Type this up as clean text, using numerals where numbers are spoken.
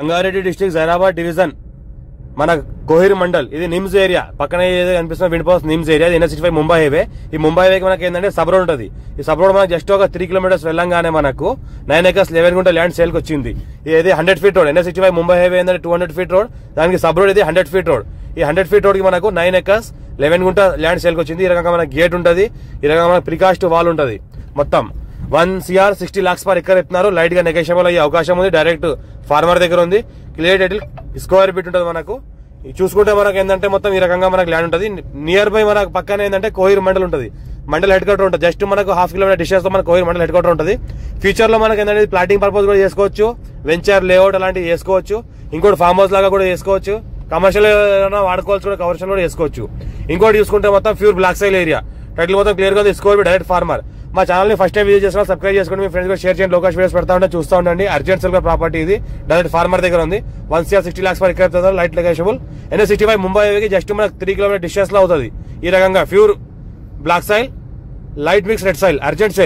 Rangareddy district Zaheerabad division మన కోహిర్ మండల్. ఇది NIMS area పక్కన ఏదో కనిపిస్తున్న విండ్పోస్ NIMS area. NH65 Mumbai highway. ఈ ముంబై హైవేకి మనకి ఏంటంటే సబ్ రోడ్ ఉంటుంది. ఈ సబ్ రోడ్ మనకు జస్ట్ ఒక 3 కిలోమీటర్స్ వెళ్ళంగానే మనకు 9 acres 11 గుంట ల్యాండ్ సేల్కి వచ్చింది. ఇది 100 feet road. NH65 Mumbai highway ఏంటంటే 200 feet రోడ్. దానికి సబ్ రోడ్ ఇది 100 feet రోడ్. ఈ 100 feet రోడ్ కి మనకు 9 acres 11 గుంట ల్యాండ్ సేల్కి వచ్చింది. ఈ రకంగా మనకు గేట్ ఉంటుంది. ఈ రకంగా మనకు ప్రికాస్ట్ వాల్ ఉంటుంది. మొత్తం 1 crore 60 lakhs per acre ఇస్తున్నారు. లైట్ గా నెగోషియబుల్ అయ్యే అవకాశం ఉంది. డైరెక్ట్ ఫార్మర్ దగ్గర ఉంది. క్లియర్ టైటిల్ స్క్వేర్ ఫీట్ ఉంటుంది. మనకు చూసుకుంటే మనకు ఏంటంటే మొత్తం ఈ రకంగా మనకు ల్యాండ్ ఉంటుంది. నియర్ బై మనకు పక్కన ఏంటంటే కోహిర్ మండల్ ఉంటుంది. మండల్ హెడ్ క్వార్టర్ ఉంటుంది. జస్ట్ మనకు 1/2 kilometer డిస్టెన్స్ లో మనకు కోహిర్ మండల్ హెడ్ క్వార్టర్ ఉంటుంది. ఫ్యూచర్ లో మనకి ఏంటంటే ప్లాటింగ్ పర్పస్ కూడా చేసుకోవచ్చు. వెంచర్ లేఅవుట్ అలాంటివి చేసుకోవచ్చు. ఇంకోటి ఫార్మ్ హౌస్ లాగా కూడా చేసుకోవచ్చు. కమర్షియల్ వాడుకోవచ్చు కూడా, కమర్షియల్ కూడా చేసుకోవచ్చు. ఇంకోటి చూసుకుంటే మొత్తం pure black soil area. Title మొత్తం క్లియర్ గా తీసుకోవాలి. Direct farmer. మా ఛానల్ ని ఫస్ట్ టైం విజిట్ చేసిన సబ్స్క్రైబ్ చేసుకోండి. మీ ఫ్రెండ్స్ కూడా షేర్ చేయండి. లోకేష్ వీడియోస్ పెడతా ఉంటే చూస్తూ ఉండండి. అర్జెంట్ సెల్ ప్రాపర్టీ ఇది. డైరెక్ట్ ఫార్మర్ దగ్గర ఉంది. 1 crore 60 lakhs per acre light negotiable. NH65 Mumbai హైవేకి జస్ట్ మనకు 3 kilometer డిస్టెన్స్ లో అవుతుంది. ఈ రకంగా pure black soil light mix red soil urgent sale.